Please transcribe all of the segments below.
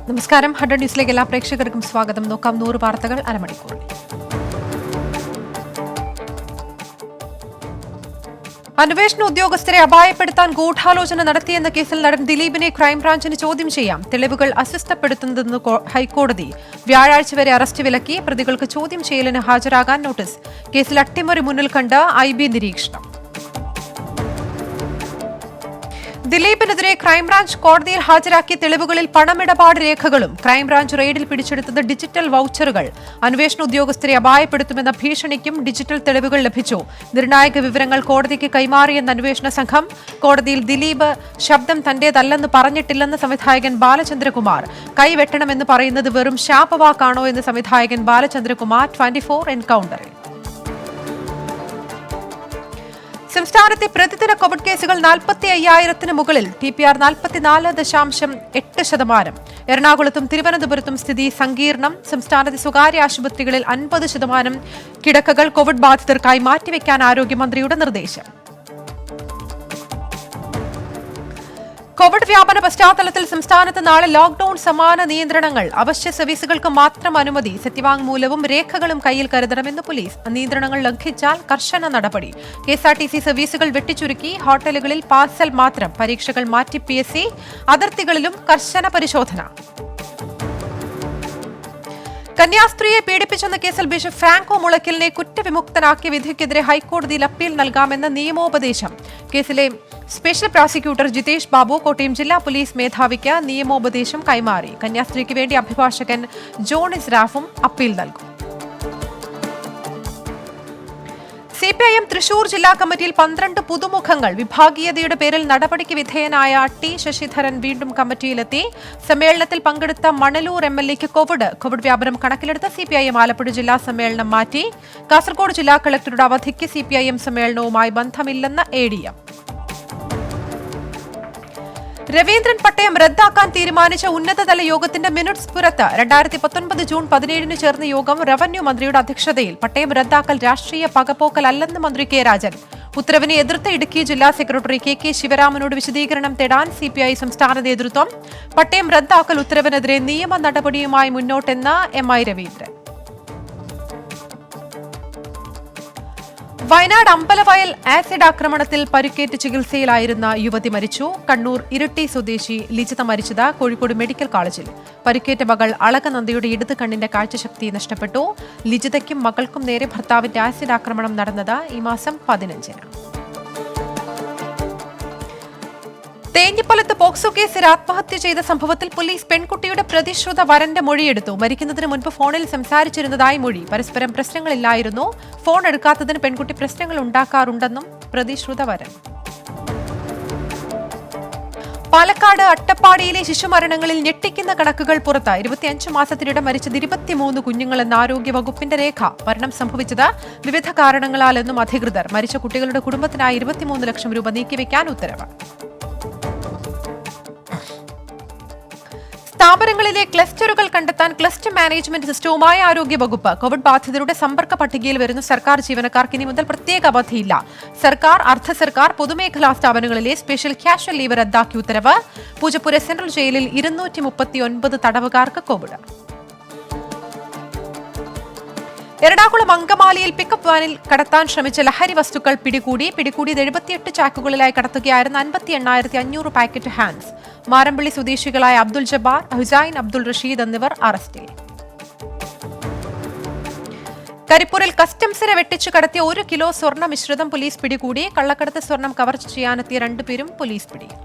നമസ്കാരം. 100 ന്യൂസിലേക്ക് എല്ലാ പ്രേക്ഷകർക്കും സ്വാഗതം. നോക്കാം 100 വാർത്തകൾ അരമണിക്കൂർ. അന്വേഷണ ഉദ്യോഗസ്ഥരെ അപായപ്പെടുത്താൻ ഗൂഢാലോചന നടത്തിയെന്ന കേസിൽ നടൻ ദിലീപിനെ ക്രൈംബ്രാഞ്ചിന് ചോദ്യം ചെയ്യാം. തെളിവുകൾ അസ്വസ്ഥപ്പെടുത്തുന്നതെന്ന് ഹൈക്കോടതി. വ്യാഴാഴ്ച വരെ അറസ്റ്റ് വിലക്കി. പ്രതികൾക്ക് ചോദ്യം ചെയ്യലിന് ഹാജരാകാൻ നോട്ടീസ്. കേസിൽ അട്ടിമറി മുന്നിൽ കണ്ട് IB നിരീക്ഷണം. ദിലീപിനെതിരെ ക്രൈംബ്രാഞ്ച് കോടതിയിൽ ഹാജരാക്കിയ തെളിവുകളിൽ പണമിടപാട് രേഖകളും ക്രൈംബ്രാഞ്ച് റെയ്ഡിൽ പിടിച്ചെടുത്തത് ഡിജിറ്റൽ വൗച്ചറുകൾ. അന്വേഷണ ഉദ്യോഗസ്ഥരെ അപായപ്പെടുത്തുമെന്ന ഭീഷണിക്കും ഡിജിറ്റൽ തെളിവുകൾ ലഭിച്ചു. നിർണായക വിവരങ്ങൾ കോടതിക്ക് കൈമാറിയെന്ന അന്വേഷണ സംഘം. കോടതിയിൽ ദിലീപ് ശബ്ദം തന്റേതല്ലെന്ന് പറഞ്ഞിട്ടില്ലെന്ന് സംവിധായകൻ ബാലചന്ദ്രകുമാർ. കൈവെട്ടണമെന്ന് പറയുന്നത് വെറും ശാപവാക്കാണോ എന്ന് സംവിധായകൻ ബാലചന്ദ്രകുമാർ 24 എൻകൗണ്ടറിൽ. സംസ്ഥാനത്തെ പ്രതിദിന കോവിഡ് കേസുകൾ 45,000-ന് മുകളിൽ. TPR 44.8%. എറണാകുളത്തും തിരുവനന്തപുരത്തും സ്ഥിതി സങ്കീർണം. സംസ്ഥാനത്തെ സ്വകാര്യ ആശുപത്രികളിൽ 50% കിടക്കകൾ കോവിഡ് ബാധിതർക്കായി മാറ്റിവെക്കാൻ ആരോഗ്യമന്ത്രിയുടെ നിർദ്ദേശം. കോവിഡ് വ്യാപന പശ്ചാത്തലത്തിൽ സംസ്ഥാനത്ത് നാളെ ലോക്ഡൌൺ സമാന നിയന്ത്രണങ്ങൾ. അവശ്യ സർവീസുകൾക്ക് മാത്രം അനുമതി. സത്യവാങ്മൂലവും രേഖകളും കയ്യിൽ കരുതണമെന്ന് പോലീസ്. നിയന്ത്രണങ്ങൾ ലംഘിച്ചാൽ കർശന നടപടി. KSRTC സർവീസുകൾ വെട്ടിച്ചുരുക്കി. ഹോട്ടലുകളിൽ പാർസൽ മാത്രം. പരീക്ഷകൾ മാറ്റി PSC. അതിർത്തികളിലും കർശന പരിശോധന. കന്യാസ്ത്രീയെ പീഡിപ്പിച്ചെന്ന കേസിൽ ബിഷപ്പ് ഫ്രാങ്കോ മുളയ്ക്കലിനെ കുറ്റവിമുക്തനാക്കിയ വിധിക്കെതിരെ ഹൈക്കോടതിയിൽ അപ്പീൽ നൽകാമെന്ന നിയമോപദേശം. കേസിലെ സ്പെഷ്യൽ പ്രോസിക്യൂട്ടർ ജിതേഷ് ബാബു കോട്ടയം ജില്ലാ പോലീസ് മേധാവിക്ക് നിയമോപദേശം കൈമാറി. കന്യാസ്ത്രീക്ക് വേണ്ടി അഭിഭാഷകൻ ജോൺ ഇസ്രാഫും അപ്പീൽ നൽകും. CPIM തൃശൂർ ജില്ലാ കമ്മിറ്റിയിൽ 12 പുതുമുഖങ്ങൾ. വിഭാഗീയതയുടെ പേരിൽ നടപടിക്ക് വിധേയനായ T ശശിധരൻ വീണ്ടും കമ്മിറ്റിയിലെത്തി. സമ്മേളനത്തിൽ പങ്കെടുത്ത മണലൂർ MLAക്ക് കോവിഡ് വ്യാപനം കണക്കിലെടുത്ത് CPIM ആലപ്പുഴ ജില്ലാ സമ്മേളനം മാറ്റി. കാസർഗോഡ് ജില്ലാ കളക്ടറുടെ അവധിക്ക് CPIM സമ്മേളനവുമായി ബന്ധമില്ലെന്ന് ADM. രവീന്ദ്രൻ പട്ടയം റദ്ദാക്കാൻ തീരുമാനിച്ച ഉന്നതതല യോഗത്തിന്റെ മിനിറ്റ്സ് പുറത്ത്. 2019 ജൂൺ 17-ന് ചേർന്ന യോഗം റവന്യൂ മന്ത്രിയുടെ അധ്യക്ഷതയിൽ. പട്ടയം റദ്ദാക്കൽ രാഷ്ട്രീയ പകപോക്കലല്ലെന്ന് മന്ത്രി K രാജൻ. ഉത്തരവിനെ എതിർത്ത് ഇടുക്കി ജില്ലാ സെക്രട്ടറി KK ശിവരാമനോട് വിശദീകരണം തേടാൻ CPI സംസ്ഥാന നേതൃത്വം. പട്ടയം റദ്ദാക്കൽ ഉത്തരവിനെതിരെ നിയമ നടപടിയുമായി മുന്നോട്ടെന്ന് MI രവീന്ദ്രൻ. വയനാട് അമ്പലവയൽ ആസിഡ് ആക്രമണത്തിൽ പരിക്കേറ്റ് ചികിത്സയിലായിരുന്ന യുവതി മരിച്ചു. കണ്ണൂർ ഇരിട്ടി സ്വദേശി ലിജിത മരിച്ചത് കോഴിക്കോട് മെഡിക്കൽ കോളേജിൽ. പരിക്കേറ്റ മകൾ അളകനന്ദയുടെ ഇടത് കണ്ണിന്റെ കാഴ്ചശക്തി നഷ്ടപ്പെട്ടു. ലിജിതയ്ക്കും മകൾക്കും നേരെ ഭർത്താവിന്റെ ആസിഡ് ആക്രമണം നടന്നത് ഈ മാസം 15-ന്. തേഞ്ഞിപ്പലത്ത് പോക്സോ കേസിൽ ആത്മഹത്യ ചെയ്ത സംഭവത്തിൽ പോലീസ് പെൺകുട്ടിയുടെ പ്രതിശ്രുത വരന്റെ മൊഴിയെടുത്തു. മരിക്കുന്നതിന് മുൻപ് ഫോണിൽ സംസാരിച്ചിരുന്നതായി മൊഴി. പരസ്പരം പ്രശ്നങ്ങളില്ലായിരുന്നു. ഫോൺ എടുക്കാത്തതിന് പെൺകുട്ടി പ്രശ്നങ്ങൾ ഉണ്ടാക്കാറുണ്ടെന്നും പ്രതിശ്രുത വരൻ. പാലക്കാട് അട്ടപ്പാടിയിലെ ശിശുമരണങ്ങളിൽ ഞെട്ടിക്കുന്ന കണക്കുകൾ പുറത്ത്. 25 മാസത്തിനിടെ മരിച്ചത് 23 കുഞ്ഞുങ്ങളെന്ന് ആരോഗ്യവകുപ്പിന്റെ രേഖ. മരണം സംഭവിച്ചത് വിവിധ കാരണങ്ങളാലെന്നും അധികൃതർ. മരിച്ച കുട്ടികളുടെ കുടുംബത്തിനായി 23 ലക്ഷം രൂപ നീക്കിവെക്കാൻ ഉത്തരവ്. സ്ഥാപനങ്ങളിലെ ക്ലസ്റ്ററുകൾ കണ്ടെത്താൻ ക്ലസ്റ്റർ മാനേജ്മെന്റ് സിസ്റ്റവുമായി ആരോഗ്യവകുപ്പ്. കോവിഡ് ബാധിതരുടെ സമ്പർക്ക പട്ടികയിൽ വരുന്ന സർക്കാർ ജീവനക്കാർക്ക് ഇനി മുതൽ പ്രത്യേക അവധിയില്ല. സർക്കാർ, അർദ്ധ സർക്കാർ, പൊതുമേഖലാ സ്ഥാപനങ്ങളിലെ സ്പെഷ്യൽ ക്യാഷ്വൽ ലീവ് റദ്ദാക്കി ഉത്തരവ്. പൂജപ്പുര സെൻട്രൽ ജയിലിൽ 239 തടവുകാർക്ക് കോവിഡ്. എറണാകുളം അങ്കമാലിയിൽ പിക്കപ്പ് വാനിൽ കടത്താൻ ശ്രമിച്ച ലഹരി വസ്തുക്കൾ പിടികൂടിയത് 78 ചാക്കുകളിലായി കടത്തുകയായിരുന്ന 58,500 പാക്കറ്റ് ഹാൻസ്. മാരമ്പള്ളി സ്വദേശികളായ അബ്ദുൽ ജബ്ബാർ, ഹുസൈൻ, അബ്ദുൾ റഷീദ് എന്നിവർ അറസ്റ്റിൽ. കരിപ്പൂരിൽ കസ്റ്റംസിനെ വെട്ടിച്ചു കടത്തിയ 1 കിലോ സ്വർണ്ണ മിശ്രിതം പോലീസ് പിടികൂടി. കള്ളക്കടത്ത് സ്വർണം കവർച്ച ചെയ്യാനെത്തിയ 2 പേരും പോലീസ് പിടിയിൽ.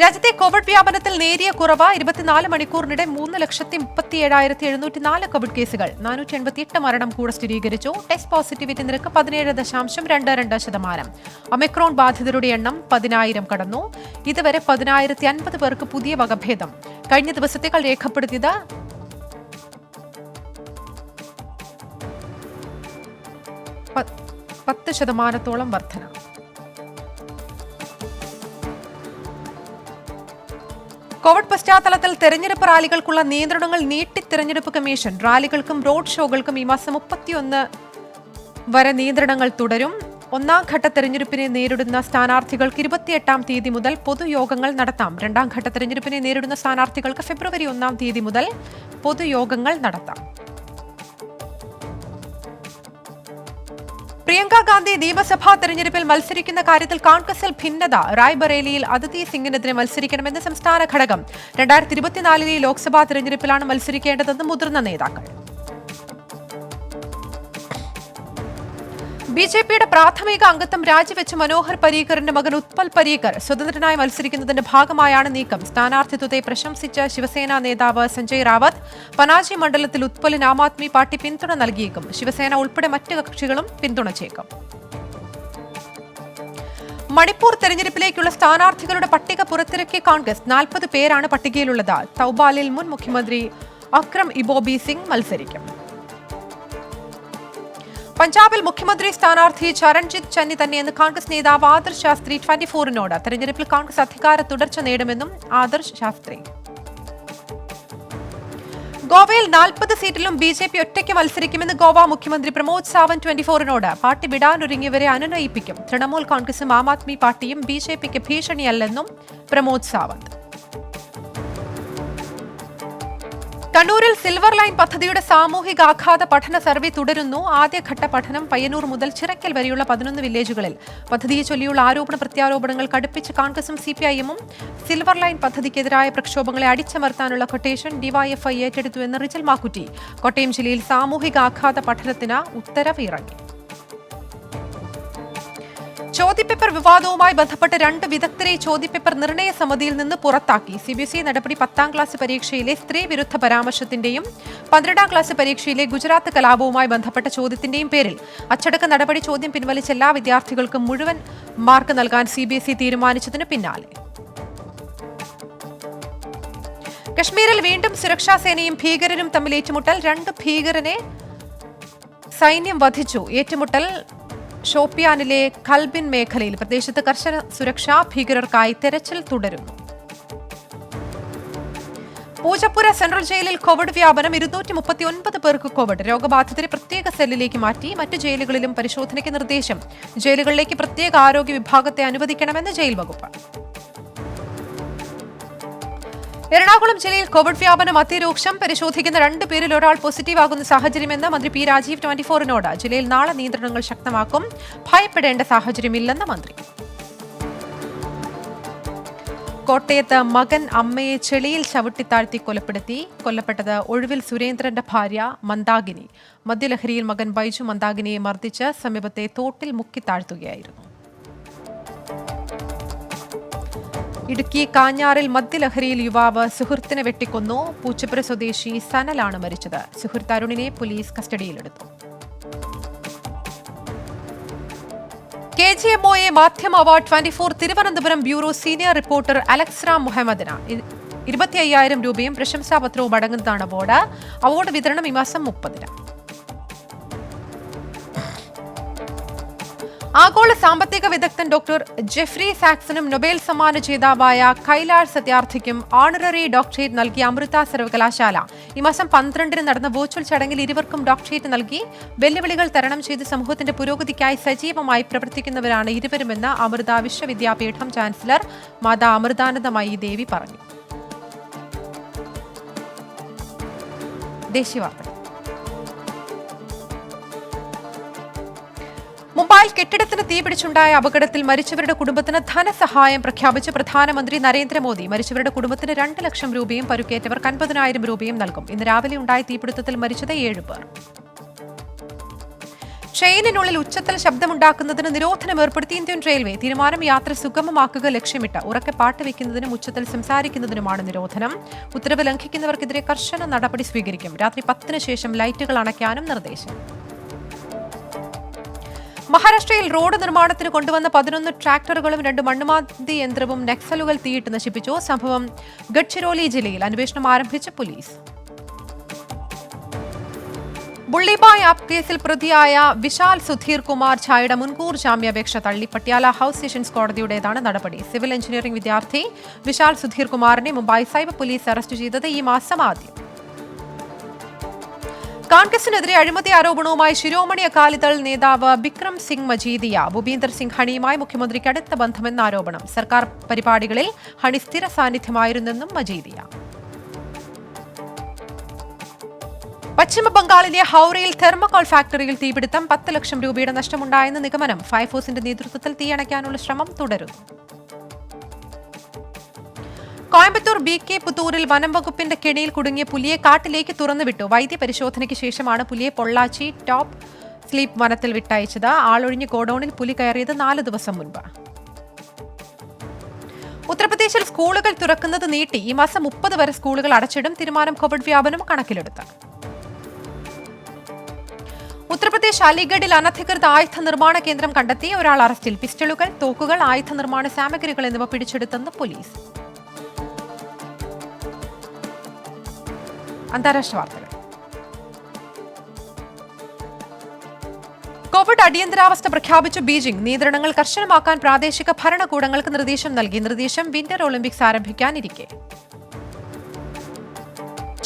രാജ്യത്തെ കോവിഡ് വ്യാപനത്തിൽ നേരിയ കുറവ്. 24 മണിക്കൂറിനിടെ 3,37,704 കോവിഡ് കേസുകൾ. 488 മരണം കൂടെ സ്ഥിരീകരിച്ചു. ടെസ്റ്റ് പോസിറ്റിവിറ്റി നിരക്ക് 17.22%. ഒമിക്രോൺ ബാധിതരുടെ എണ്ണം 10,000 കടന്നു. ഇതുവരെ 10,050 പേർക്ക് പുതിയ വകഭേദം. കഴിഞ്ഞ ദിവസത്തേക്കാൾ രേഖപ്പെടുത്തിയത് 10% വർധന. കോവിഡ് പശ്ചാത്തലത്തിൽ തെരഞ്ഞെടുപ്പ് റാലികൾക്കുള്ള നിയന്ത്രണങ്ങൾ നീട്ടി തെരഞ്ഞെടുപ്പ് കമ്മീഷൻ. റാലികൾക്കും റോഡ് ഷോകൾക്കും ഈ മാസം 31 വരെ നിയന്ത്രണങ്ങൾ തുടരും. ഒന്നാം ഘട്ട തെരഞ്ഞെടുപ്പിനെ നേരിടുന്ന സ്ഥാനാർത്ഥികൾക്ക് 28-ാം തീയതി മുതൽ പൊതുയോഗങ്ങൾ നടത്താം. രണ്ടാം ഘട്ട തെരഞ്ഞെടുപ്പിനെ നേരിടുന്ന സ്ഥാനാർത്ഥികൾക്ക് ഫെബ്രുവരി 1-ാം തീയതി മുതൽ പൊതുയോഗങ്ങൾ നടത്താം. പ്രിയങ്ക ഗാന്ധി നിയമസഭാ തെരഞ്ഞെടുപ്പിൽ മത്സരിക്കുന്ന കാര്യത്തിൽ കോൺഗ്രസിൽ ഭിന്നത. റായ്ബറേലിയിൽ അദിതി സിംഗിനെതിരെ മത്സരിക്കണമെന്ന് സംസ്ഥാന ഘടകം. 2024 ലോക്സഭാ തെരഞ്ഞെടുപ്പിലാണ് മത്സരിക്കേണ്ടതെന്ന് മുതിർന്ന നേതാക്കൾ. ബിജെപിയുടെ പ്രാഥമിക അംഗത്വം രാജിവെച്ച മനോഹർ പരീക്കറിന്റെ മകൻ ഉത്പൽ പരീക്കർ സ്വതന്ത്രനായി മത്സരിക്കുന്നതിന്റെ ഭാഗമായാണ് നീക്കം. സ്ഥാനാർത്ഥിത്വത്തെ പ്രശംസിച്ച ശിവസേന നേതാവ് സഞ്ജയ് റാവത്ത് പനാജി മണ്ഡലത്തിൽ ഉത്പലിന് ആം ആദ്മി പാർട്ടി പിന്തുണ നൽകിയേക്കും. ശിവസേന ഉൾപ്പെടെ മറ്റ് കക്ഷികളും പിന്തുണച്ചേക്കും. മണിപ്പൂർ തെരഞ്ഞെടുപ്പിലേക്കുള്ള സ്ഥാനാർത്ഥികളുടെ പട്ടിക പുറത്തിറക്കിയ കോൺഗ്രസ്. 40 പേരാണ് പട്ടികയിലുള്ളത്. തൗബാലിൽ മുൻ മുഖ്യമന്ത്രി അക്രം ഇബോബി സിംഗ് മത്സരിക്കും. പഞ്ചാബിൽ മുഖ്യമന്ത്രി സ്ഥാനാർത്ഥി ചരൺജിത്ത് ചന്നി തന്നെയെന്ന് കോൺഗ്രസ് നേതാവ് ആദർശ് ശാസ്ത്രി 24-നോട്. തെരഞ്ഞെടുപ്പിൽ കോൺഗ്രസ് അധികാര തുടർച്ച നേടുമെന്നും ആദർശ് ശാസ്ത്രി. ഗോവയിൽ 40 സീറ്റിലും ബിജെപി ഒറ്റയ്ക്ക് മത്സരിക്കുമെന്ന് ഗോവ മുഖ്യമന്ത്രി പ്രമോദ് സാവന്ത് 24-നോട്. പാർട്ടി വിടാനൊരുങ്ങിയവരെ അനുനയിപ്പിക്കും. തൃണമൂൽ കോൺഗ്രസും ആം ആദ്മി പാർട്ടിയും ബിജെപിക്ക് ഭീഷണിയല്ലെന്നും പ്രമോദ് സാവന്ത്. കണ്ണൂരിൽ സിൽവർ ലൈൻ പദ്ധതിയുടെ സാമൂഹികാഘാത പഠന സർവേ തുടരുന്നു. ആദ്യഘട്ട പഠനം പയ്യന്നൂർ മുതൽ ചിറക്കൽ വരെയുള്ള 11 വില്ലേജുകളിൽ. പദ്ധതിയെ ചൊല്ലിയുള്ള ആരോപണ പ്രത്യാരോപണങ്ങൾ കടുപ്പിച്ച് കോൺഗ്രസും സിപിഐഎമ്മും സിൽവർ ലൈൻ പദ്ധതിക്കെതിരായ പ്രക്ഷോഭങ്ങളെ അടിച്ചമർത്താനുള്ള കൊട്ടേഷൻ ഡിവൈഎഫ്ഐ ഏറ്റെടുത്തുവെന്ന് റിജൽ മാക്കുറ്റി. കോട്ടയം ജില്ലയിൽ സാമൂഹികാഘാത പഠനത്തിന് ഉത്തരവ് ഇറങ്ങി. ചോദ്യപേപ്പർ വിവാദവുമായി ബന്ധപ്പെട്ട് 2 വിദഗ്ധരെ ചോദ്യപേപ്പർ നിർണയ സമിതിയിൽ നിന്ന് പുറത്താക്കി. സിബിഎസ്ഇ നടപടി 10ാം ക്ലാസ് പരീക്ഷയിലെ സ്ത്രീ വിരുദ്ധ പരാമർശത്തിന്റെയും 12ാം ക്ലാസ് പരീക്ഷയിലെ ഗുജറാത്ത് കലാപവുമായി ബന്ധപ്പെട്ട ചോദ്യത്തിന്റെയും പേരിൽ അച്ചടക്ക നടപടി ചോദ്യം പിൻവലിച്ച എല്ലാ വിദ്യാർത്ഥികൾക്കും മുഴുവൻ മാർക്ക് നൽകാൻ സിബിഎസ്ഇ തീരുമാനിച്ചതിന് പിന്നാലെ. കശ്മീരിൽ വീണ്ടും സുരക്ഷാ സേനയും ഭീകരരും തമ്മിൽ ഏറ്റുമുട്ടൽ. 2 ഭീകരനെ സൈന്യം വധിച്ചു. ഏറ്റുമുട്ടൽ ഷോപ്പിയാനിലെ ഖൽബിൻ മേഖലയിൽ. പ്രദേശത്ത് കർശന സുരക്ഷാ. ഭീകരർക്കായി തെരച്ചിൽ തുടരുന്നു. പൂജപ്പുര സെൻട്രൽ ജയിലിൽ കോവിഡ് വ്യാപനം. 239 പേർക്ക് കോവിഡ്. രോഗബാധിതരെ പ്രത്യേക സെല്ലിലേക്ക് മാറ്റി. മറ്റ് ജയിലുകളിലും പരിശോധനയ്ക്ക് നിർദ്ദേശം. ജയിലുകളിലേക്ക് പ്രത്യേക ആരോഗ്യ വിഭാഗത്തെ അനുവദിക്കണമെന്ന് ജയിൽ വകുപ്പ്. എറണാകുളം ജില്ലയിൽ കോവിഡ് വ്യാപനം അതിരൂക്ഷം. പരിശോധിക്കുന്ന 2 പേരിൽ ഒരാൾ പോസിറ്റീവാകുന്ന സാഹചര്യമെന്ന് മന്ത്രി പി രാജീവ് 24-നോട്. ജില്ലയിൽ നാളെ നിയന്ത്രണങ്ങൾ ശക്തമാക്കും. ഭയപ്പെടേണ്ട സാഹചര്യമില്ലെന്ന് മന്ത്രി. കോട്ടയത്ത് മകൻ അമ്മയെ ചെളിയിൽ ചവിട്ടിത്താഴ്ത്തി കൊലപ്പെടുത്തി. കൊല്ലപ്പെട്ടത് ഒഴുവിൽ സുരേന്ദ്രന്റെ ഭാര്യ മന്ദാകിനി. മദ്യലഹരിയിൽ മകൻ ബൈജു മന്ദാകിനിയെ മർദ്ദിച്ച് സമീപത്തെ തോട്ടിൽ മുക്കിത്താഴ്ത്തുകയായിരുന്നു. ഇടുക്കി കാഞ്ഞാറിൽ മദ്യലഹരിയിൽ യുവാവ് സുഹൃത്തിനെ വെട്ടിക്കൊന്നു. പൂച്ചപ്പുര സ്വദേശി സനലാണ് മരിച്ചത്. സുഹൃത്ത് അരുണിനെ പോലീസ് കസ്റ്റഡിയിലെടുത്തു. KGMOA മാധ്യമ award 24 Thiruvananthapuram bureau senior reporter Alex Ram മുഹമ്മദിന് 25,000 രൂപയും പ്രശംസാപത്രവും അടങ്ങുന്നതാണ് അവാർഡ്. അവാർഡ് വിതരണം ഈ മാസം 30-ന്. ആഗോള സാമ്പത്തിക വിദഗ്ധൻ ഡോക്ടർ ജെഫ്രി സാക്സനും നൊബേൽ സമ്മാന ജേതാവായ കൈലാഷ് സത്യാർത്ഥിക്കും ഓണററി ഡോക്ടറേറ്റ് നൽകിയ അമൃത സർവകലാശാല. ഈ മാസം 12-ന് നടന്ന വെർച്വൽ ചടങ്ങിൽ ഇരുവർക്കും ഡോക്ടറേറ്റ് നൽകി. വെല്ലുവിളികൾ തരണം ചെയ്ത് സമൂഹത്തിന്റെ പുരോഗതിക്കായി സജീവമായി പ്രവർത്തിക്കുന്നവരാണ് ഇരുവരുമെന്ന് അമൃത വിശ്വവിദ്യാപീഠം ചാൻസലർ മാതാ അമൃതാനന്ദമയി ദേവി പറഞ്ഞു. ദേശീയ വാർത്തകൾ. മുംബൈയിൽ കെട്ടിടത്തിന് തീപിടിച്ചുണ്ടായ അപകടത്തിൽ മരിച്ചവരുടെ കുടുംബത്തിന് ധനസഹായം പ്രഖ്യാപിച്ച് പ്രധാനമന്ത്രി നരേന്ദ്രമോദി. മരിച്ചവരുടെ കുടുംബത്തിന് 2 ലക്ഷം രൂപയും പരുക്കേറ്റവർക്ക് 50,000 രൂപയും നൽകും. ഇന്ന് രാവിലെ ഉണ്ടായ തീപിടുത്തത്തിൽ മരിച്ചത് 7 പേർ. ട്രെയിനിനുള്ളിൽ ഉച്ചത്തിൽ ശബ്ദമുണ്ടാക്കുന്നതിന് നിരോധനം ഏർപ്പെടുത്തി ഇന്ത്യൻ റെയിൽവേ. തീരുമാനം യാത്ര സുഗമമാക്കുക ലക്ഷ്യമിട്ട്. ഉറക്കെ പാട്ട് വയ്ക്കുന്നതിനും ഉച്ചത്തിൽ സംസാരിക്കുന്നതിനുമാണ് നിരോധനം. ഉത്തരവ് ലംഘിക്കുന്നവർക്കെതിരെ കർശന നടപടി സ്വീകരിക്കും. രാത്രി 10-ന് ശേഷം ലൈറ്റുകൾ അണയ്ക്കാനും നിർദ്ദേശം. മഹാരാഷ്ട്രയിൽ റോഡ് നിർമ്മാണത്തിന് കൊണ്ടുവന്ന 11 ട്രാക്ടറുകളും 2 മണ്ണുമാന്തി യന്ത്രവും നക്സലുകൾ തീയിട്ട് നശിപ്പിച്ചു. സംഭവം ഗഡ്ചിരോലി ജില്ലയിൽ. അന്വേഷണം ആരംഭിച്ച പോലീസ്. ബുള്ളിബായ് ആപ്പ് കേസിൽ പ്രതിയായ വിശാൽ സുധീർ കുമാർ ഝായുടെ മുൻകൂർ ജാമ്യാപേക്ഷ തള്ളി. പട്യാല ഹൌസ് സെഷൻസ് കോടതിയുടേതാണ് നടപടി. സിവിൽ എഞ്ചിനീയറിംഗ് വിദ്യാർത്ഥി വിശാൽ സുധീർ കുമാറിനെ മുംബൈ സൈബർ പോലീസ് അറസ്റ്റ് ചെയ്തത് ഈ മാസം ആദ്യം. കോൺഗ്രസിനെതിരെ അഴിമതി ആരോപണവുമായി ശിരോമണി അകാലിദൾ നേതാവ് ബിക്രം സിംഗ് മജീദിയ ഭൂപീന്ദർ സിംഗ് ഹണിയുമായി മുഖ്യമന്ത്രിക്ക് അടുത്ത ബന്ധമെന്ന ആരോപണം. സർക്കാർ പരിപാടികളിൽ ഹണി സ്ഥിര സാന്നിധ്യമായിരുന്നെന്നും മജീദിയ. പശ്ചിമ ബംഗാളിലെ ഹൌറയിൽ തെർമോകോൾ ഫാക്ടറിയിൽ തീപിടുത്തം. 10 ലക്ഷം രൂപയുടെ നഷ്ടമുണ്ടായെന്ന് നിഗമനം. ഫയർഫോഴ്സിന്റെ നേതൃത്വത്തിൽ തീയണയ്ക്കാനുള്ള ശ്രമം തുടരുന്നു. കോയമ്പത്തൂർ BK പുത്തൂരിൽ വനം വകുപ്പിന്റെ കെണിയിൽ കുടുങ്ങിയ പുലിയെ കാട്ടിലേക്ക് തുറന്നുവിട്ടു. വൈദ്യ പരിശോധനയ്ക്ക് ശേഷമാണ് പുലിയെ പൊള്ളാച്ചി ടോപ്പ് സ്ലീപ്പ് വനത്തിൽ വിട്ടയച്ചത്. ആളൊഴിഞ്ഞ് ഗോഡൌണിൽ പുലി കയറിയത് 4 ദിവസം മുൻപ്. ഉത്തർപ്രദേശിൽ സ്കൂളുകൾ തുറക്കുന്നത് നീട്ടി. ഈ മാസം 30 വരെ സ്കൂളുകൾ അടച്ചിടും. തീരുമാനം കോവിഡ് വ്യാപനം കണക്കിലെടുത്ത്. ഉത്തർപ്രദേശ് അലിഗഡിൽ അനധികൃത ആയുധ നിർമ്മാണ കേന്ദ്രം കണ്ടെത്തി. ഒരാൾ അറസ്റ്റിൽ. പിസ്റ്റളുകൾ, തോക്കുകൾ, ആയുധ നിർമ്മാണ സാമഗ്രികൾ എന്നിവ പിടിച്ചെടുത്തെന്ന് പോലീസ്. അന്താരാഷ്ട്ര വാർത്തകൾ. കോവിഡ് അടിയന്തരാവസ്ഥ പ്രഖ്യാപിച്ച ബീജിംഗ്. നിയന്ത്രണങ്ങൾ കർശനമാക്കാൻ പ്രാദേശിക ഭരണകൂടങ്ങൾക്ക് നിർദ്ദേശം നൽകി. നിർദ്ദേശം വിന്റർ ഒളിമ്പിക്സ് ആരംഭിക്കാനിരിക്കെ.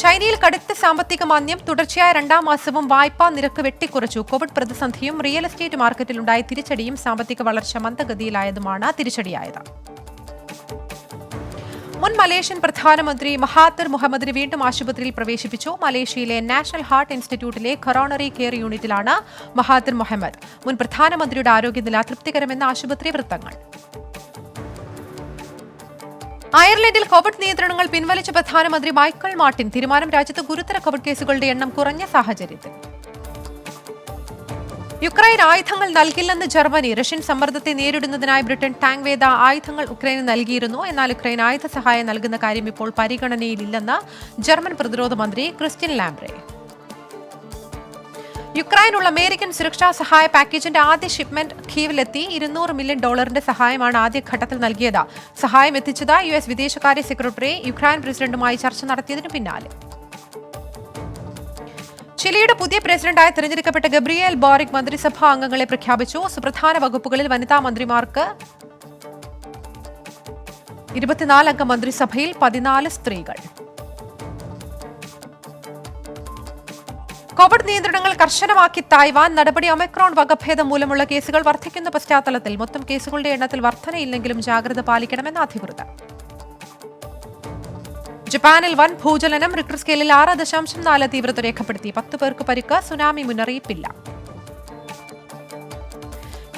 ചൈനയിൽ കടുത്ത സാമ്പത്തിക മാന്ദ്യം. തുടർച്ചയായ 2ാം മാസവും വായ്പാ നിരക്ക് വെട്ടിക്കുറച്ചു. കോവിഡ് പ്രതിസന്ധിയും റിയൽ എസ്റ്റേറ്റ് മാർക്കറ്റിലുണ്ടായ തിരിച്ചടിയും സാമ്പത്തിക വളർച്ച മന്ദഗതിയിലായതുമാണ് തിരിച്ചടിയായത്. മുൻ മലേഷ്യൻ പ്രധാനമന്ത്രി മഹാതിർ മുഹമ്മദിനെ വീണ്ടും ആശുപത്രിയിൽ പ്രവേശിപ്പിച്ചു. മലേഷ്യയിലെ നാഷണൽ ഹാർട്ട് ഇൻസ്റ്റിറ്റ്യൂട്ടിലെ കൊറോണറി കെയർ യൂണിറ്റിലാണ് മഹാതിർ മുഹമ്മദ്. മുൻ പ്രധാനമന്ത്രിയുടെ ആരോഗ്യനില തൃപ്തികരമെന്ന് ആശുപത്രി വൃത്തങ്ങൾ. അയർലൻഡിൽ കോവിഡ് നിയന്ത്രണങ്ങൾ പിൻവലിച്ച പ്രധാനമന്ത്രി മൈക്കൽ മാർട്ടിൻ. തീരുമാനം രാജ്യത്ത് ഗുരുതര കോവിഡ് കേസുകളുടെ എണ്ണം കുറഞ്ഞ സാഹചര്യത്തിൽ. യുക്രൈൻ ആയുധങ്ങൾ നൽകില്ലെന്ന് ജർമ്മനി. റഷ്യൻ സമ്മർദ്ദത്തെ നേരിടുന്നതിനായി ബ്രിട്ടൻ ടാങ്ക് വേദ ആയുധങ്ങൾ യുക്രൈന് നൽകിയിരുന്നു. എന്നാൽ യുക്രൈൻ ആയുധ സഹായം നൽകുന്ന കാര്യം ഇപ്പോൾ പരിഗണനയിലില്ലെന്ന് ജർമ്മൻ പ്രതിരോധ മന്ത്രി ക്രിസ്റ്റ്യൻ ലാംബ്രെ. യുക്രൈനുള്ള അമേരിക്കൻ സുരക്ഷാ സഹായ പാക്കേജിന്റെ ആദ്യ ഷിപ്മെന്റ് കീവിലെത്തി. $200 മില്യൺ സഹായമാണ് ആദ്യഘട്ടത്തിൽ നൽകിയത്. സഹായം എത്തിച്ചത് US വിദേശകാര്യ സെക്രട്ടറി യുക്രൈൻ പ്രസിഡന്റുമായി ചർച്ച നടത്തിയതിനു പിന്നാലെ. ചിലിയുടെ പുതിയ പ്രസിഡന്റായി തെരഞ്ഞെടുക്കപ്പെട്ട ഗബ്രിയേൽ ബോറിക് മന്ത്രിസഭാ അംഗങ്ങളെ പ്രഖ്യാപിച്ചു. സുപ്രധാന വകുപ്പുകളിൽ വനിതാ മന്ത്രിമാർക്ക് 24 അംഗ മന്ത്രിസഭയിൽ 14 സ്ത്രീകൾ. കോവിഡ് നിയന്ത്രണങ്ങൾ കർശനമാക്കി തായ്വാൻ. നടപടി ഒമിക്രോൺ വകഭേദം മൂലമുള്ള കേസുകൾ വർദ്ധിക്കുന്ന പശ്ചാത്തലത്തിൽ. മൊത്തം കേസുകളുടെ എണ്ണത്തിൽ വർധനയില്ലെങ്കിലും ജാഗ്രത പാലിക്കണമെന്ന് അധികൃതർ. ജപ്പാനിൽ വൻ ഭൂചലനം. റിക്ടർ സ്കെയിലിൽ 6.4 തീവ്രത രേഖപ്പെടുത്തി. 10 പേർക്ക് പരിക്ക്. സുനാമി മുന്നറിയിപ്പില്ല.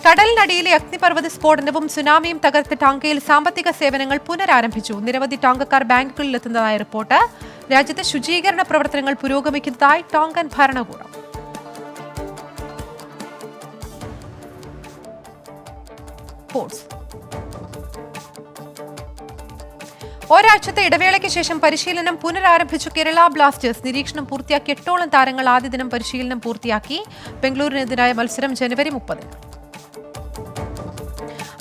കടലിനടിയിലെ അഗ്നിപർവ്വത സ്ഫോടനവും സുനാമിയും തകർത്ത ടോങ്കയിൽ സാമ്പത്തിക സേവനങ്ങൾ പുനരാരംഭിച്ചു. നിരവധി ടോങ്കക്കാർ ബാങ്കുകളിൽ എത്തുന്നതായി റിപ്പോർട്ട്. രാജ്യത്ത് ശുചീകരണ പ്രവർത്തനങ്ങൾ പുരോഗമിക്കുന്നതായി ടോങ്കൻ ഭരണകൂടം. ഒരാഴ്ചത്തെ ഇടവേളയ്ക്ക് ശേഷം പരിശീലനം പുനരാരംഭിച്ചു കേരള ബ്ലാസ്റ്റേഴ്സ്. നിരീക്ഷണം പൂർത്തിയാക്കി 8ഓളം താരങ്ങൾ ആദ്യ ദിനം പരിശീലനം പൂർത്തിയാക്കി. ബംഗളൂരുവിനെതിരായ മത്സരം ജനുവരി 30.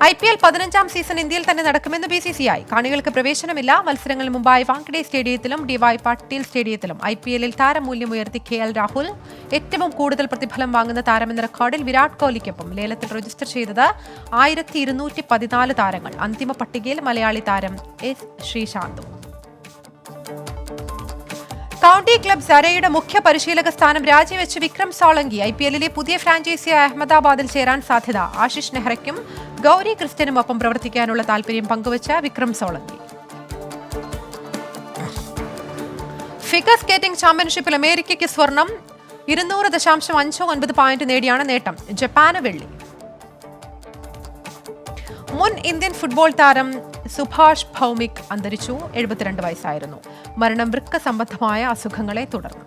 IPL 15ാം സീസൺ ഇന്ത്യയിൽ തന്നെ നടക്കുമെന്ന് BCCI. കാണികൾക്ക് പ്രവേശനമില്ല. മത്സരങ്ങൾക്ക് മുമ്പായി വാങ്കഡെ സ്റ്റേഡിയത്തിലും DY പാട്ടീൽ സ്റ്റേഡിയത്തിലും. IPLൽ താരമൂല്യം ഉയർത്തി KL രാഹുൽ. ഏറ്റവും കൂടുതൽ പ്രതിഫലം വാങ്ങുന്ന താരമെന്ന റെക്കോർഡിൽ വിരാട് കോഹ്ലിക്കൊപ്പം ലേലത്തിൽ രജിസ്റ്റർ ചെയ്തത് 1214 താരങ്ങൾ. അന്തിമ പട്ടികയിൽ മലയാളി താരം S ശ്രീശാന്തും. കൗണ്ടി ക്ലബ് സരയുടെ മുഖ്യ പരിശീലക സ്ഥാനം രാജിവെച്ച് വിക്രം സോളങ്കി. IPLലെ പുതിയ ഫ്രാഞ്ചൈസിയായ അഹമ്മദാബാദിൽ ചേരാൻ സാധ്യത. ആശിഷ് നെഹ്റയ്ക്കും ഗൗരി ക്രിസ്ത്യനുമൊപ്പം പ്രവർത്തിക്കാനുള്ള താൽപര്യം പങ്കുവച്ച വിക്രം സോളങ്കി. ഫിഗർ സ്കേറ്റിംഗ് ചാമ്പ്യൻഷിപ്പിൽ അമേരിക്കയ്ക്ക് സ്വർണം. 200.59 പോയിന്റ് നേടിയാണ് നേട്ടം. ജപ്പാന് വെള്ളി. മുൻ ഇന്ത്യൻ ഫുട്ബോൾ താരം സുഭാഷ് ഭൗമിക് അന്തരിച്ചു. 72 വയസ്സായിരുന്നു. മരണം വൃക്ക സംബന്ധമായ അസുഖങ്ങളെ തുടർന്ന്.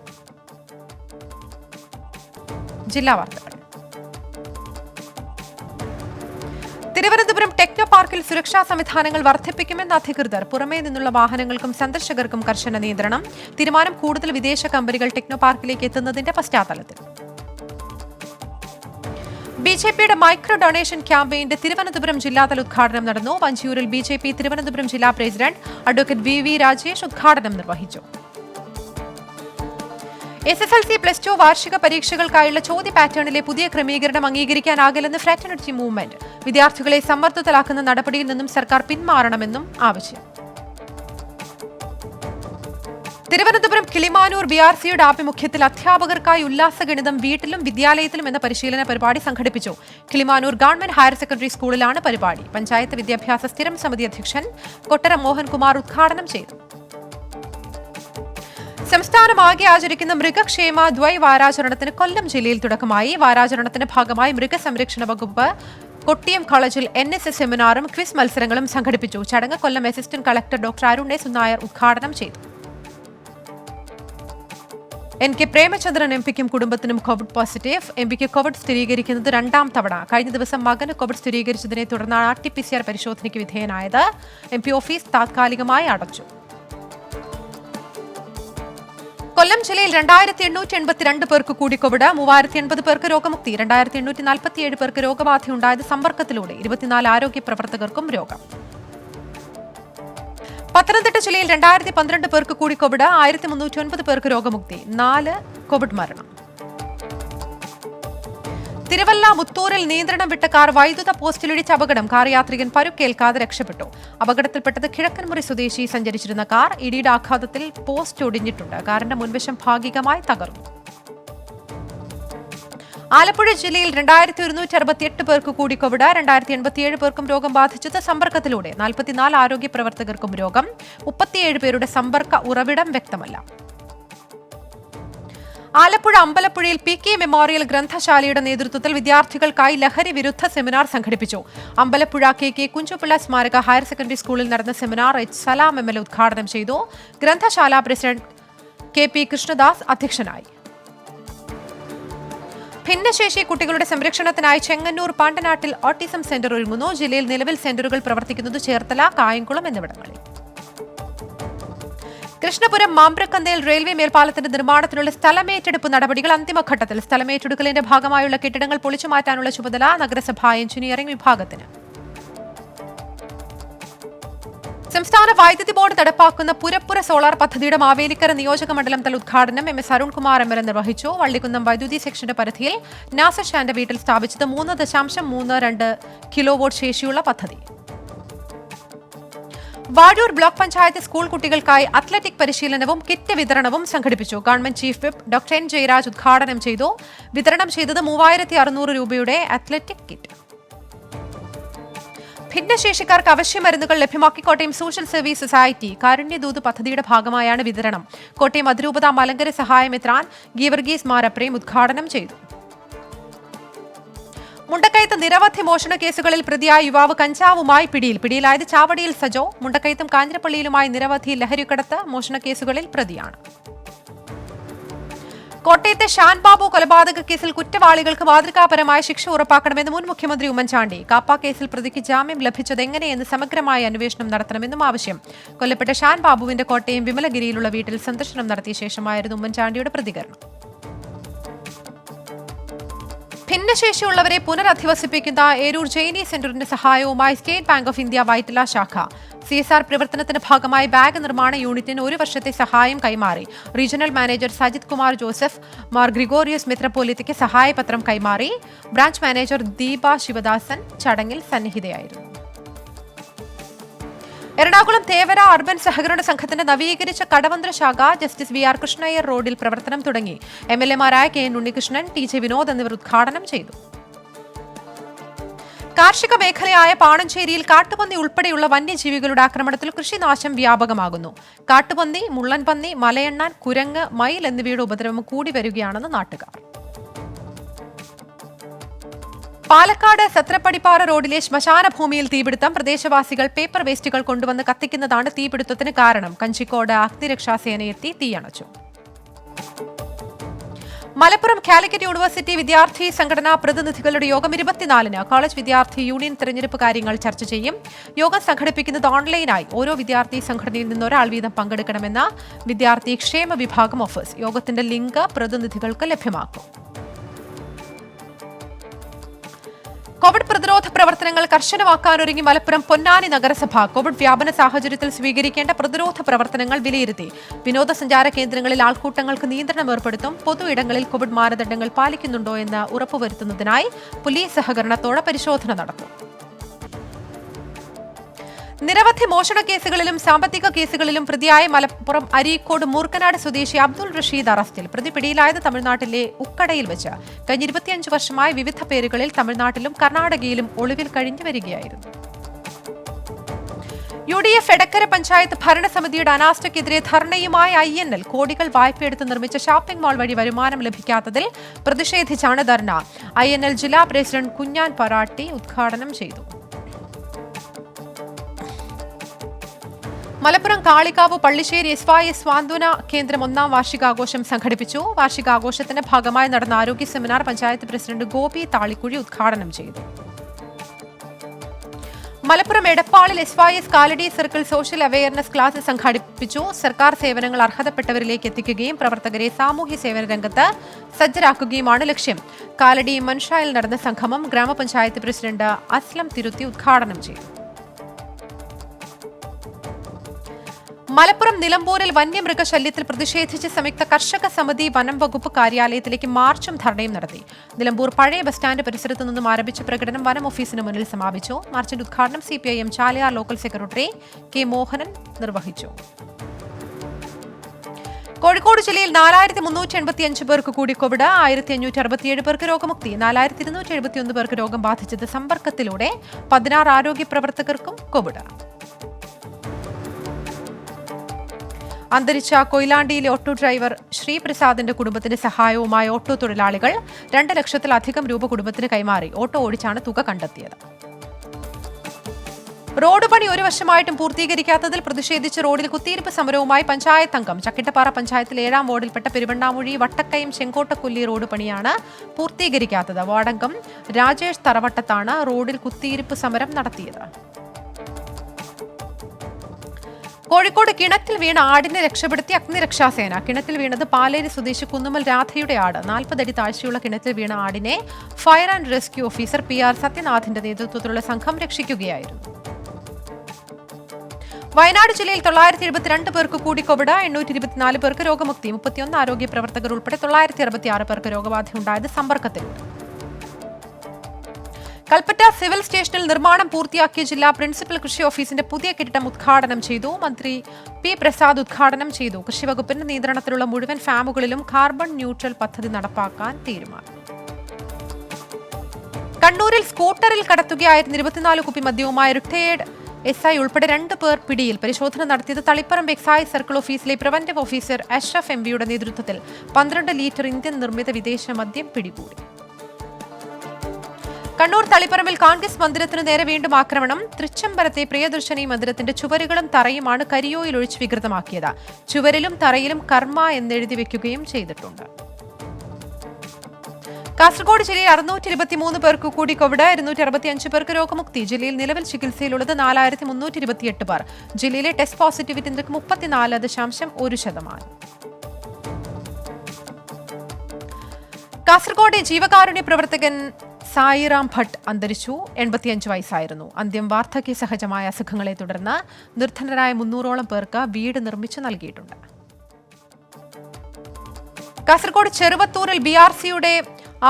ജില്ലാ വാർത്തകൾ. തിരുവനന്തപുരം ടെക്നോ പാർക്കിൽ സുരക്ഷാ സംവിധാനങ്ങൾ വർദ്ധിപ്പിക്കുമെന്ന് അധികൃതർ. പുറമേ നിന്നുള്ള വാഹനങ്ങൾക്കും സന്ദർശകർക്കും കർശന നിയന്ത്രണം. തീരുമാനം കൂടുതൽ വിദേശ കമ്പനികൾ ടെക്നോ പാർക്കിലേക്ക് എത്തുന്നതിന്റെ പശ്ചാത്തലത്തിൽ. BJPയുടെ മൈക്രോ ഡൊണേഷൻ ക്യാമ്പയിന്റെ തിരുവനന്തപുരം ജില്ലാതല ഉദ്ഘാടനം നടന്നു. വഞ്ചിയൂരിൽ BJP തിരുവനന്തപുരം ജില്ലാ പ്രസിഡന്റ് അഡ്വക്കേറ്റ് VV രാജേഷ് ഉദ്ഘാടനം നിർവഹിച്ചു. SSLC +2 വാർഷിക പരീക്ഷകൾക്കായുള്ള ചോദ്യ പാറ്റേണിലെ പുതിയ ക്രമീകരണം അംഗീകരിക്കാനാകില്ലെന്ന് ഫ്രാറ്റർണിറ്റി മൂവ്മെന്റ്. വിദ്യാർത്ഥികളെ സമ്മർദ്ദത്തിലാക്കുന്ന നടപടിയിൽ നിന്നും സർക്കാർ പിന്മാറണമെന്നും ആവശ്യം. തിരുവനന്തപുരം കിളിമാനൂർ BRCയുടെ ആഭിമുഖ്യത്തിൽ അധ്യാപകർക്കായി ഉല്ലാസഗണിതം വീട്ടിലും വിദ്യാലയത്തിലും എന്ന പരിശീലന പരിപാടി സംഘടിപ്പിച്ചു. കിളിമാനൂർ ഗവൺമെന്റ് ഹയർ സെക്കൻഡറി സ്കൂളിലാണ് പരിപാടി. പഞ്ചായത്ത് വിദ്യാഭ്യാസ സ്ഥിരം സമിതി അധ്യക്ഷൻ കൊട്ടര മോഹൻകുമാർ ഉദ്ഘാടനം ചെയ്തു. സംസ്ഥാനമാകെ ആചരിക്കുന്ന മൃഗക്ഷേമ ദ്വൈവാരാചരണത്തിന് കൊല്ലം ജില്ലയിൽ തുടക്കമായി. വാരാചരണത്തിന്റെ ഭാഗമായി മൃഗസംരക്ഷണ വകുപ്പ് കൊട്ടിയം കോളേജിൽ NSS സെമിനാറും ക്വിസ് മത്സരങ്ങളും സംഘടിപ്പിച്ചു. ചടങ്ങ് Kollam assistant collector doctor Arun S Nair ഉദ്ഘാടനം ചെയ്തു. NK പ്രേമചന്ദ്രൻ MPക്കും കുടുംബത്തിനും കോവിഡ് പോസിറ്റീവ്. MPക്ക് കോവിഡ് സ്ഥിരീകരിക്കുന്നത് രണ്ടാം തവണ. കഴിഞ്ഞ ദിവസം മകന് കോവിഡ് സ്ഥിരീകരിച്ചതിനെ തുടർന്നാണ് RT-PCR പരിശോധനയ്ക്ക് വിധേയനായത്. MP ഓഫീസ് താത്കാലികമായി അടച്ചു. കൊല്ലം ജില്ലയിൽ 2882 പേർക്ക് കൂടി കോവിഡ്. 3080 പേർക്ക് രോഗമുക്തി. 2847 പേർക്ക് രോഗബാധയുണ്ടായത് സമ്പർക്കത്തിലൂടെ. 24 ആരോഗ്യ പ്രവർത്തകർക്കും രോഗം. പത്തനംതിട്ട ജില്ലയിൽ 2012 പേർക്ക് കൂടി കോവിഡ്. 1309 പേർക്ക് രോഗമുക്തി. 4 കോവിഡ് മരണം. തിരുവല്ല മുത്തൂരിൽ നിയന്ത്രണം വിട്ട കാർ വൈദ്യുത പോസ്റ്റിലിടിച്ച അപകടം. കാർ യാത്രികൻ പരുക്കേൽക്കാതെ രക്ഷപ്പെട്ടു. അപകടത്തിൽപ്പെട്ടത് കിഴക്കൻമുറി സ്വദേശി സഞ്ചരിച്ചിരുന്ന കാർ. ഇടിയുടെ ആഘാതത്തിൽ പോസ്റ്റ് ഒടിഞ്ഞിട്ടുണ്ട്. കാറിന്റെ മുൻവശം ഭാഗികമായി തകർന്നു. ആലപ്പുഴ ജില്ലയിൽ 2168 പേർക്ക് കൂടി കോവിഡ്. 2087 പേർക്കും രോഗം ബാധിച്ചത് സമ്പർക്കത്തിലൂടെ. 44 ആരോഗ്യ പ്രവർത്തകർക്കും രോഗം. 37 പേരുടെ സമ്പർക്ക ഉറവിടം വ്യക്തമല്ല. ആലപ്പുഴ അമ്പലപ്പുഴയിൽ PK മെമ്മോറിയൽ ഗ്രന്ഥശാലയുടെ നേതൃത്വത്തിൽ വിദ്യാർത്ഥികൾക്കായി ലഹരി വിരുദ്ധ സെമിനാർ സംഘടിപ്പിച്ചു. അമ്പലപ്പുഴ KK കുഞ്ചുപിള്ള സ്മാരക ഹയർ സെക്കൻഡറി സ്കൂളിൽ നടന്ന സെമിനാർ സലാം MLA ഉദ്ഘാടനം ചെയ്തു. ഗ്രന്ഥശാല പ്രസിഡന്റ് KP കൃഷ്ണദാസ് അധ്യക്ഷനായി. ഭിന്നശേഷി കുട്ടികളുടെ സംരക്ഷണത്തിനായി ചെങ്ങന്നൂർ പാണ്ടനാട്ടിൽ ഓട്ടിസം സെന്റർ ഒരുങ്ങുന്നു. ജില്ലയിൽ നിലവിൽ സെന്ററുകൾ പ്രവർത്തിക്കുന്നത് ചേർത്തല, കായംകുളം എന്നിവിടങ്ങളിൽ. കൃഷ്ണപുരം മാമ്പ്രക്കന്തേൽ റെയിൽവേ മേൽപ്പാലത്തിന്റെ നിർമ്മാണത്തിനുള്ള സ്ഥലമേറ്റെടുപ്പ് നടപടികൾ അന്തിമഘട്ടത്തിൽ. സ്ഥലമേറ്റെടുക്കലിന്റെ ഭാഗമായുള്ള കെട്ടിടങ്ങൾ പൊളിച്ചുമാറ്റാനുള്ള ചുമതല നഗരസഭാ എഞ്ചിനീയറിംഗ് വിഭാഗത്തിന്. സംസ്ഥാന വൈദ്യുതി ബോർഡ് നടപ്പാക്കുന്ന പുരപ്പുര സോളാർ പദ്ധതിയുടെ മാവേലിക്കര നിയോജക മണ്ഡലം തല ഉദ്ഘാടനം MS അരുൺകുമാർ MLA നിർവഹിച്ചു. വള്ളിക്കുന്നം വൈദ്യുതി സെക്ഷന്റെ പരിധിയിൽ നാസർ ഷാന്റെ വീട്ടിൽ സ്ഥാപിച്ചത് 3.32 കിലോവാട്ട് ശേഷിയുള്ള പദ്ധതി. വാഴൂർ ബ്ലോക്ക് പഞ്ചായത്ത് സ്കൂൾ കുട്ടികൾക്കായി അത്ലറ്റിക് പരിശീലനവും കിറ്റ് വിതരണവും സംഘടിപ്പിച്ചു. Government chief whip doctor N Jayaraj ഉദ്ഘാടനം ചെയ്തു. വിതരണം ചെയ്തത് 3600 രൂപയുടെ അത്ലറ്റിക് കിറ്റ്. ഭിന്നശേഷിക്കാർക്ക് അവശ്യ മരുന്നുകൾ ലഭ്യമാക്കി കോട്ടയം സോഷ്യൽ സർവീസ് സൊസൈറ്റി. കാരുണ്യദൂത് പദ്ധതിയുടെ ഭാഗമായാണ് വിതരണം. കോട്ടയം അതിരൂപത മലങ്കര സഹായമെത്രാൻ ഗീവർഗീസ് മാരപ്രേം ഉദ്ഘാടനം ചെയ്തു. മുണ്ടക്കയത്ത് നിരവധി മോഷണ കേസുകളിൽ പ്രതിയായ യുവാവ് കഞ്ചാവുമായി പിടിയിലായത് ചാവടിയിൽ സജോ. മുണ്ടക്കയത്തും കാഞ്ഞിരപ്പള്ളിയിലുമായി നിരവധി ലഹരിക്കടത്ത് മോഷണ കേസുകളിൽ പ്രതിയാണ്. കോട്ടയത്തെ ഷാൻ ബാബു കൊലപാതക കേസിൽ കുറ്റവാളികൾക്ക് മാതൃകാപരമായ ശിക്ഷ ഉറപ്പാക്കണമെന്ന് മുൻ മുഖ്യമന്ത്രി ഉമ്മൻചാണ്ടി. കാപ്പ കേസിൽ പ്രതിക്ക് ജാമ്യം ലഭിച്ചതെങ്ങനെയെന്ന് സമഗ്രമായ അന്വേഷണം നടത്തണമെന്നും ആവശ്യം. കൊല്ലപ്പെട്ട ഷാൻ ബാബുവിന്റെ കോട്ടയം വിമലഗിരിയിലുള്ള വീട്ടിൽ സന്ദർശനം നടത്തിയ ശേഷമായിരുന്നു ഉമ്മൻചാണ്ടിയുടെ പ്രതികരണം. ഭിന്നശേഷിയുള്ളവരെ പുനരധിവസിപ്പിക്കുന്ന ഏരൂർ ജെയിനി സെന്ററിന്റെ സഹായവുമായി state bank of India Vyttila ശാഖ. CSR പ്രവർത്തനത്തിന്റെ ഭാഗമായി ബാഗ് നിർമ്മാണ യൂണിറ്റിന് 1 വർഷത്തെ സഹായം കൈമാറി. റീജിയണൽ മാനേജർ സജിത് കുമാർ ജോസഫ് മാർ ഗ്രിഗോറിയസ് മെത്രപ്പോലിത്തയ്ക്ക് സഹായപത്രം കൈമാറി. ബ്രാഞ്ച് മാനേജർ ദീപ ശിവദാസൻ ചടങ്ങിൽ സന്നിഹിതയായിരുന്നു. എറണാകുളം തേവര അർബൻ സഹകരണ സംഘത്തിന്റെ നവീകരിച്ച കടവന്ത്ര ശാഖ ജസ്റ്റിസ് VR കൃഷ്ണയ്യർ റോഡിൽ പ്രവർത്തനം തുടങ്ങി. MLAമാരായ KN ഉണ്ണികൃഷ്ണൻ, TJ വിനോദ് എന്നിവർ ഉദ്ഘാടനം ചെയ്തു. കാർഷിക മേഖലയായ പാണഞ്ചേരിയിൽ കാട്ടുപന്നി ഉൾപ്പെടെയുള്ള വന്യജീവികളുടെ ആക്രമണത്തിൽ കൃഷിനാശം വ്യാപകമാകുന്നു. കാട്ടുപന്നി, മുള്ളൻപന്നി, മലയണ്ണാൻ, കുരങ്ങ്, മയിൽ എന്നിവയുടെ ഉപദ്രവം കൂടി വരികയാണെന്ന് നാട്ടുകാർ. പാലക്കാട് സത്രപ്പടിപ്പാറ റോഡിലെ ശ്മശാന ഭൂമിയിൽ തീപിടുത്തം. പ്രദേശവാസികൾ പേപ്പർ വേസ്റ്റുകൾ കൊണ്ടുവന്ന് കത്തിക്കുന്നതാണ് തീപിടുത്തത്തിന് കാരണം. കഞ്ചിക്കോട് അഗ്നിരക്ഷാസേനയെത്തി തീയണച്ചു. മലപ്പുറം കാലിക്കറ്റ് യൂണിവേഴ്സിറ്റി വിദ്യാർത്ഥി സംഘടനാ പ്രതിനിധികളുടെ യോഗം 24-ന് കോളേജ് വിദ്യാർത്ഥി യൂണിയൻ തെരഞ്ഞെടുപ്പ് കാര്യങ്ങൾ ചർച്ച ചെയ്യും. യോഗം സംഘടിപ്പിക്കുന്നത് ഓൺലൈനായി. ഓരോ വിദ്യാർത്ഥി സംഘടനയിൽ നിന്ന് ഒരാൾ വീതം പങ്കെടുക്കണമെന്ന വിദ്യാർത്ഥി ക്ഷേമ വിഭാഗം ഓഫീസ്. യോഗത്തിന്റെ ലിങ്ക് പ്രതിനിധികൾക്ക് ലഭ്യമാക്കും. കോവിഡ് പ്രതിരോധ പ്രവർത്തനങ്ങൾ കർശനമാക്കാനൊരുങ്ങി മലപ്പുറം പൊന്നാനി നഗരസഭ. കോവിഡ് വ്യാപന സാഹചര്യത്തിൽ സ്വീകരിക്കേണ്ട പ്രതിരോധ പ്രവർത്തനങ്ങൾ വിലയിരുത്തി. വിനോദസഞ്ചാര കേന്ദ്രങ്ങളിൽ ആൾക്കൂട്ടങ്ങൾക്ക് നിയന്ത്രണം ഏർപ്പെടുത്തും. പൊതു ഇടങ്ങളിൽ കോവിഡ് മാനദണ്ഡങ്ങൾ പാലിക്കുന്നുണ്ടോ എന്ന് ഉറപ്പുവരുത്തുന്നതിനായി പോലീസ് സഹകരണത്തോടെ പരിശോധന നടത്തും. നിരവധി മോഷണ കേസുകളിലും സാമ്പത്തിക കേസുകളിലും പ്രതിയായ മലപ്പുറം അരീക്കോട് മൂർക്കനാട് സ്വദേശി അബ്ദുൾ റഷീദ് അറസ്റ്റിൽ. പ്രതി പിടിയിലായത് തമിഴ്നാട്ടിലെ ഉക്കടയിൽ വെച്ച്. കഴിഞ്ഞ 25 വർഷമായി വിവിധ പേരുകളിൽ തമിഴ്നാട്ടിലും കർണാടകയിലും ഒളിവിൽ കഴിഞ്ഞു വരികയായിരുന്നു. UDF എടക്കര പഞ്ചായത്ത് ഭരണസമിതിയുടെ അനാസ്ഥയ്ക്കെതിരെ ധർണയുമായി INL കോടികൾ വായ്പയെടുത്ത് നിർമ്മിച്ച ഷോപ്പിംഗ് മാൾ വഴി വരുമാനം ലഭിക്കാത്തതിൽ പ്രതിഷേധിച്ചാണ് ധർണ. INL ജില്ലാ പ്രസിഡന്റ് കുഞ്ഞാൻ പറാട്ടി ഉദ്ഘാടനം ചെയ്തു. മലപ്പുറം കാളികാവ് പള്ളിശ്ശേരി SYS സ്വാന്തന കേന്ദ്രം 1ാം വാർഷികാഘോഷം സംഘടിപ്പിച്ചു. വാർഷികാഘോഷത്തിന്റെ ഭാഗമായി നടന്ന ആരോഗ്യ സെമിനാർ പഞ്ചായത്ത് പ്രസിഡന്റ് ഗോപി താളിക്കുഴി ഉദ്ഘാടനം ചെയ്തു. മലപ്പുറം എടപ്പാളിൽ SYS Kalady circle social awareness class സംഘടിപ്പിച്ചു. സർക്കാർ സേവനങ്ങൾ അർഹതപ്പെട്ടവരിലേക്ക് എത്തിക്കുകയും പ്രവർത്തകരെ സാമൂഹ്യ സേവന രംഗത്ത് സജ്ജരാക്കുകയുമാണ് ലക്ഷ്യം. കാലടി മൻഷായിൽ നടന്ന സംഗമം ഗ്രാമപഞ്ചായത്ത് പ്രസിഡന്റ് അസ്ലം തിരുത്തി ഉദ്ഘാടനം ചെയ്തു. മലപ്പുറം നിലമ്പൂരിൽ വന്യമൃഗശല്യത്തിൽ പ്രതിഷേധിച്ച് സംയുക്ത കർഷക സമിതി വനം വകുപ്പ് കാര്യാലയത്തിലേക്ക് മാർച്ചും ധർണയും നടത്തി. നിലമ്പൂർ പഴയ ബസ് സ്റ്റാൻഡ് പരിസരത്തു നിന്നും ആരംഭിച്ച പ്രകടനം വനം ഓഫീസിന് മുന്നിൽ സമാപിച്ചു. മാർച്ചിന്റെ ഉദ്ഘാടനം CPIM Chaliyar local secretary K Mohanan നിർവഹിച്ചു. കോഴിക്കോട് ജില്ലയിൽ 4385 പേർക്ക് കൂടി കോവിഡ്. 1567 പേർക്ക് രോഗമുക്തി. 4271 പേർക്ക് രോഗം ബാധിച്ചത് സമ്പർക്കത്തിലൂടെ. 16 ആരോഗ്യ പ്രവർത്തകർക്കും കോവിഡ്. അന്തരിച്ച കൊയിലാണ്ടിയിലെ ഓട്ടോ ഡ്രൈവർ ശ്രീപ്രസാദിന്റെ കുടുംബത്തിന്റെ സഹായവുമായി ഓട്ടോ തൊഴിലാളികൾ 2 ലക്ഷത്തിലധികം രൂപ കുടുംബത്തിന് കൈമാറി. ഓട്ടോ ഓടിച്ചാണ് തുക കണ്ടെത്തിയത്. റോഡ് പണി 1 വർഷമായിട്ടും പൂർത്തീകരിക്കാത്തതിൽ പ്രതിഷേധിച്ച് റോഡിൽ കുത്തിയിരിപ്പ് സമരവുമായി പഞ്ചായത്ത് അംഗം. ചക്കിട്ടപ്പാറ പഞ്ചായത്തിൽ 7ാം വാർഡിൽപ്പെട്ട പെരുവണ്ണാമൊഴി വട്ടക്കയം ചെങ്കോട്ടക്കൊല്ലി റോഡ് പണിയാണ് പൂർത്തീകരിക്കാത്തത്. വാർഡംഗം രാജേഷ് തറവട്ടത്താണ് റോഡിൽ കുത്തിയിരിപ്പ് സമരം നടത്തിയത്. കോഴിക്കോട് കിണറ്റിൽ വീണ ആടിനെ രക്ഷപ്പെടുത്തി അഗ്നിരക്ഷാസേന. കിണറ്റിൽ വീണത് പാലേരി സ്വദേശി കുന്നുമ്മൽ രാധയുടെ ആട്. 40 അടി താഴ്ചയുള്ള കിണറ്റിൽ വീണ ആടിനെ fire and rescue officer PR സത്യനാഥിന്റെ നേതൃത്വത്തിലുള്ള സംഘം രക്ഷിക്കുകയായിരുന്നു. വയനാട് ജില്ലയിൽ 972 പേർക്ക് കൂടി കോവിഡ്. 824 പേർക്ക് രോഗമുക്തി. 31 ആരോഗ്യ പ്രവർത്തകർ ഉൾപ്പെടെ 966 പേർക്ക് രോഗബാധയുണ്ടായത് സമ്പർക്കത്തിലൂടെ. കൽപ്പറ്റ സിവിൽ സ്റ്റേഷനിൽ നിർമ്മാണം പൂർത്തിയാക്കിയ ജില്ലാ പ്രിൻസിപ്പൽ കൃഷി ഓഫീസിന്റെ പുതിയ കെട്ടിടം ഉദ്ഘാടനം ചെയ്തു. മന്ത്രി P പ്രസാദ് ഉദ്ഘാടനം ചെയ്തു. കൃഷിവകുപ്പിന്റെ നിയന്ത്രണത്തിലുള്ള മുഴുവൻ ഫാമുകളിലും കാർബൺ ന്യൂട്രൽ പദ്ധതി നടപ്പാക്കാൻ തീരുമാനം. കണ്ണൂരിൽ സ്കൂട്ടറിൽ കടത്തുകയായിരുന്ന 24 കുപ്പി മദ്യവുമായി റിട്ടയേർഡ് SI ഉൾപ്പെടെ 2 പേർ പിടിയിൽ. പരിശോധന നടത്തിയത് തളിപ്പറമ്പ് എക്സൈസ് സർക്കിൾ ഓഫീസിലെ പ്രിവന്റീവ് ഓഫീസർ Ashraf MBയുടെ നേതൃത്വത്തിൽ. 12 ലിറ്റർ ഇന്ത്യൻ നിർമ്മിത വിദേശ മദ്യം പിടികൂടി. കണ്ണൂർ തളിപ്പറമ്പിൽ കോൺഗ്രസ് മന്ദിരത്തിനു നേരെ വീണ്ടും ആക്രമണം. തൃച്ചംബരത്തെ പ്രിയദർശിനി മന്ദിരത്തിന്റെ ചുവരുകളും തറയുമാണ് കരിയോയിൽ ഒഴിച്ച് വികൃതമാക്കിയത്. ചുവരിലും തറയിലും കർമ്മ എന്നെഴുതി വെക്കുകയും ചെയ്തിട്ടുണ്ട്. കാസർഗോഡ് ജില്ലയിൽ 623 പേർക്ക് കൂടി കോവിഡ്. 265 പേർക്ക് രോഗമുക്തി. ജില്ലയിൽ നിലവിൽ ചികിത്സയിലുള്ളത് 4328 പേർ. ജില്ലയിലെ ടെസ്റ്റ് പോസിറ്റിവിറ്റി നിരക്ക് 34.1%. കാസർഗോഡ് ജീവകാരുണ്യ പ്രവർത്തകൻ സായിറാം ഭട്ട് അന്തരിച്ചു. 85 വയസ്സായിരുന്നു. അന്ത്യം വാർദ്ധക്യ സഹജമായ അസുഖങ്ങളെ തുടർന്ന് നിർധനരായ 300ഓളം പേർക്ക് വീട് നിർമ്മിച്ചു നൽകിയിട്ടുണ്ട്. കാസർഗോഡ് ചെറുവത്തൂരിൽ BRCയുടെ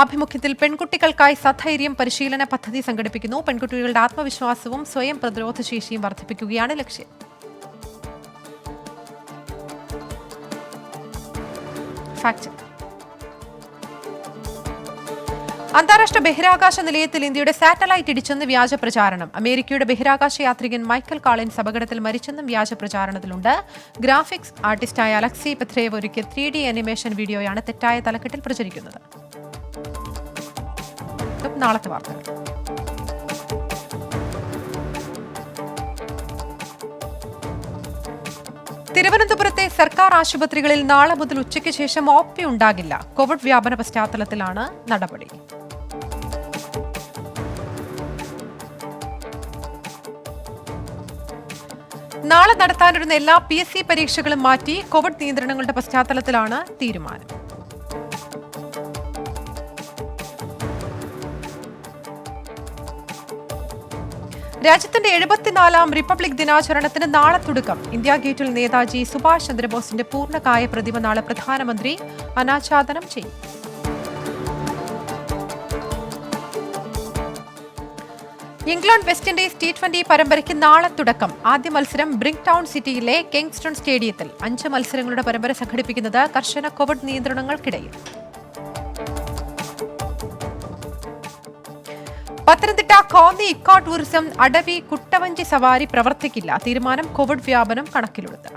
ആഭിമുഖ്യത്തിൽ പെൺകുട്ടികൾക്കായി സധൈര്യം പരിശീലന പദ്ധതി സംഘടിപ്പിക്കുന്നു. പെൺകുട്ടികളുടെ ആത്മവിശ്വാസവും സ്വയം പ്രതിരോധശേഷിയും വർദ്ധിപ്പിക്കുകയാണ് ലക്ഷ്യം. ഫാക്ട് അന്താരാഷ്ട്ര ബഹിരാകാശ നിലയത്തിൽ ഇന്ത്യയുടെ സാറ്റലൈറ്റ് ഇടിച്ചെന്ന് വ്യാജ പ്രചാരണം. അമേരിക്കയുടെ ബഹിരാകാശ യാത്രികൻ മൈക്കൽ കോളിൻസ് അപകടത്തിൽ മരിച്ചെന്നും വ്യാജ പ്രചാരണത്തിലുണ്ട്. ഗ്രാഫിക്സ് ആർട്ടിസ്റ്റായ അലക്സി പെത്രേവ് ഒരുക്കിയ 3D അനിമേഷൻ വീഡിയോയാണ് തെറ്റായ തലക്കെട്ടിൽ പ്രചരിക്കുന്നത്. നാളത്തെ വാർത്തകൾ. തിരുവനന്തപുരത്തെ സർക്കാർ ആശുപത്രികളിൽ നാളെ മുതൽ ഉച്ചയ്ക്ക് ശേഷം OP ഉണ്ടാകില്ല. കോവിഡ് വ്യാപന പശ്ചാത്തലത്തിലാണ് നടപടി. നാളെ നടത്താനിരുന്ന എല്ലാ PSC പരീക്ഷകളും മാറ്റി. കോവിഡ് നിയന്ത്രണങ്ങളുടെ പശ്ചാത്തലത്തിലാണ് തീരുമാനം. രാജ്യത്തിന്റെ 74ാം റിപ്പബ്ലിക് ദിനാചരണത്തിന് നാളെ തുടക്കം. ഇന്ത്യാ ഗേറ്റിൽ നേതാജി സുഭാഷ് ചന്ദ്രബോസിന്റെ പൂർണ്ണകായ പ്രതിമ നാളെ പ്രധാനമന്ത്രി അനാച്ഛാദനം ചെയ്യും. ഇംഗ്ലണ്ട് വെസ്റ്റ് ഇൻഡീസ് T20 പരമ്പരയ്ക്ക് നാളെ തുടക്കം. ആദ്യ മത്സരം ബ്രിങ് ടൗൺ സിറ്റിയിലെ കിങ്സ്റ്റൺ സ്റ്റേഡിയത്തിൽ. 5 മത്സരങ്ങളുടെ പരമ്പര സംഘടിപ്പിക്കുന്നത് കർശന കോവിഡ് നിയന്ത്രണങ്ങൾക്കിടയിൽ. പത്തനംതിട്ട കോന്നി ഇക്കോ ടൂറിസം അടവി കുട്ടവഞ്ചി സവാരി പ്രവർത്തിക്കില്ല. തീരുമാനം കോവിഡ് വ്യാപനം കണക്കിലെടുത്ത്.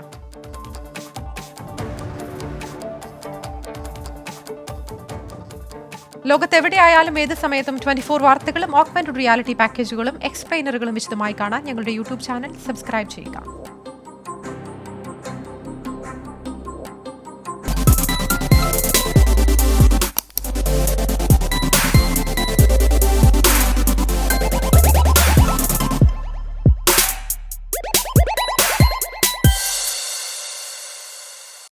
ലോകത്തെവിടെയായാലും ഏത് സമയത്തും 24 വാർത്തകളും ഓഗ്മെന്റഡ് റിയാലിറ്റി പാക്കേജുകളും എക്സ്പ്ലെയിനറുകളും വിശദമായി കാണാൻ ഞങ്ങളുടെ യൂട്യൂബ് ചാനൽ സബ്സ്ക്രൈബ് ചെയ്യുക.